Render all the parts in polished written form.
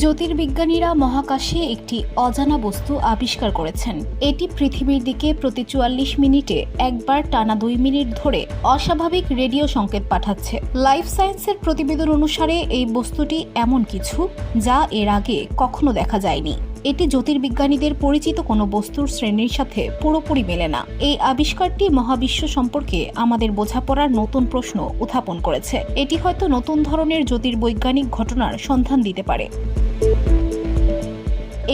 জ্যোতির্বিজ্ঞানীরা মহাকাশে একটি অজানা বস্তু আবিষ্কার করেছেন। এটি পৃথিবীর দিকে প্রতি ৪৪ মিনিটে একবার টানা ২ মিনিট ধরে অস্বাভাবিক রেডিও সংকেত পাঠাচ্ছে। লাইফ সায়েন্সের প্রতিবেদন অনুসারে এই বস্তুটি এমন কিছু যা এর আগে কখনো দেখা যায়নি। এটি জ্যোতির্বিজ্ঞানীদের পরিচিত কোনো বস্তুর শ্রেণীর সাথে পুরোপুরি মেলে না। এই আবিষ্কারটি মহাবিশ্ব সম্পর্কে আমাদের বোঝাপড়ার নতুন প্রশ্ন উত্থাপন করেছে। এটি হয়তো নতুন ধরনের জ্যোতির্বৈজ্ঞানিক ঘটনার সন্ধান দিতে পারে।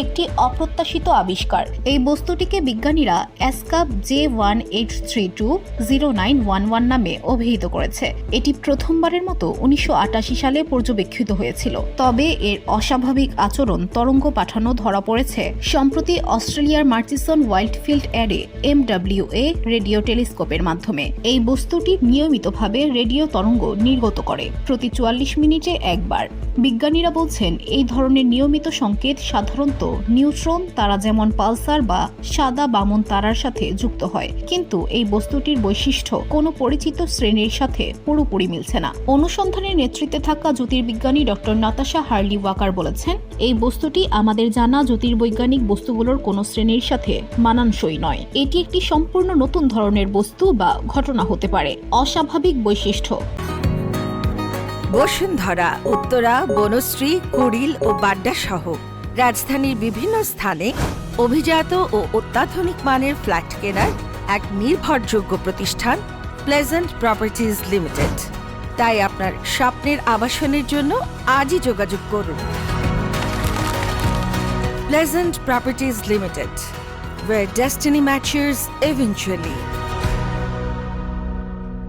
একটি অপ্রত্যাশিত আবিষ্কার। এই বস্তুটিকে বিজ্ঞানীরা অ্যাসকাপ J18320911 নামে অভিহিত করেছে। এটি প্রথমবারের মতো 1988 সালে পর্যবেক্ষিত হয়েছিল। তবে এর অস্বাভাবিক আচরণ তরঙ্গ পাঠানো ধরা পড়েছে সম্প্রতি অস্ট্রেলিয়ার মার্চিসন ওয়াইল্ডফিল্ড অ্যারে MWA রেডিও টেলিস্কোপের মাধ্যমে। এই বস্তুটি নিয়মিতভাবে রেডিও তরঙ্গ নির্গত করে, প্রতি 44 মিনিটে একবার। বিজ্ঞানীরা বলছেন এই ধরনের নিয়মিত সংকেত সাধারণত নিউট্রন তারা যেমন পালসার বা সাদা বামন তারার সাথে যুক্ত হয়, কিন্তু এই বস্তুটির বৈশিষ্ট্য কোনো পরিচিত শ্রেণীর সাথে পুরোপুরি মিলছে না। অনুসন্ধানের নেতৃত্বে থাকা জ্যোতির্বিজ্ঞানী ডক্টর নাতাশা হার্লি ওয়াকার বলেছেন, এই বস্তুটি আমাদের জানা জ্যোতির্বৈজ্ঞানিক বস্তুগুলোর কোনো শ্রেণীর সাথে মানানসই নয়। এটি একটি সম্পূর্ণ নতুন ধরনের বস্তু বা ঘটনা হতে পারে। অস্বাভাবিক বৈশিষ্ট্য। বসুন্ধরা, উত্তরা, বনশ্রী, কুড়িল ও বাড্ডা সহ রাজধানীর বিভিন্ন স্থানে অভিজাত ও অত্যাধুনিক মানের ফ্ল্যাট কেনার এক নির্ভরযোগ্য প্রতিষ্ঠান প্লেজেন্ট প্রপার্টিজ লিমিটেড। তাই আপনার স্বপ্নের আবাসনের জন্য আজই যোগাযোগ করুন। Pleasant properties limited, where destiny matches eventually.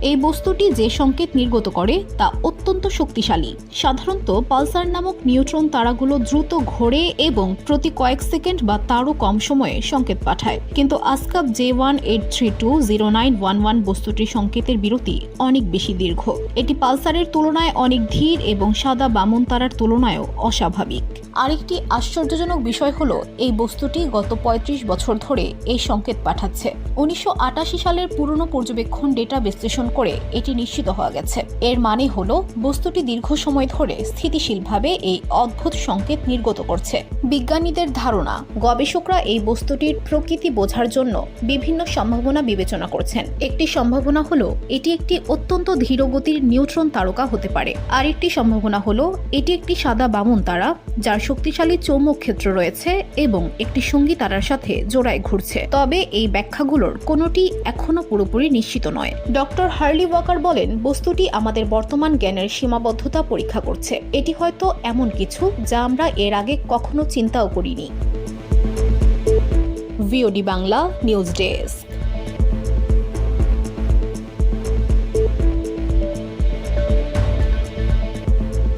এই বস্তুটি যে সংকেত নির্গত করে তা অত্যন্ত শক্তিশালী। সাধারণত পালসার নামক নিউট্রন তারাগুলো দ্রুত ঘোরে এবং প্রতি কয়েক সেকেন্ড বা তারও কম সময়ে সংকেত পাঠায়, কিন্তু আসকাপ J18320911 বস্তুটির সংকেতের বিরতি অনেক বেশি দীর্ঘ। এটি পালসারের তুলনায় অনেক ধীর এবং সাদা বামন তারার তুলনায়ও অস্বাভাবিক। আরেকটি আশ্চর্যজনক বিষয় হলো এই বস্তুটি গত ৩৫ বছর ধরে এই সংকেত পাঠাচ্ছে। 1988 সালের পুরনো পর্যবেক্ষণ ডেটা বিশ্লেষণ করে এটি নিশ্চিত হওয়া গেছে। এর মানে হলো বস্তুটি দীর্ঘ সময় ধরে স্থিতিশীলভাবে এই অদ্ভুত সংকেত নির্গত করছে। বিজ্ঞানীদের ধারণা, গবেষকরা এই বস্তুটির প্রকৃতি বোঝার জন্য বিভিন্ন সম্ভাবনা বিবেচনা করছেন। একটি সম্ভাবনা হলো এটি একটি অত্যন্ত ধীরগতির নিউট্রন তারকা হতে পারে। আরেকটি সম্ভাবনা হলো এটি একটি সাদা বামন তারা যার শক্তিশালী চৌম্বক ক্ষেত্র রয়েছে এবং একটি সঙ্গী তারার সাথে জোড়ায় ঘুরছে। তবে এই ব্যাখ্যাগুলোর কোনোটি এখনো পুরোপুরি নিশ্চিত নয়। ডক্টর হার্লি ওয়াকার বলেন, বস্তুটি আমাদের বর্তমান জ্ঞানের সীমাবদ্ধতা পরীক্ষা করছে। এটি হয়তো এমন কিছু যা আমরা এর আগে কখনো চিন্তাও করিনি। VOD Bangla news desk.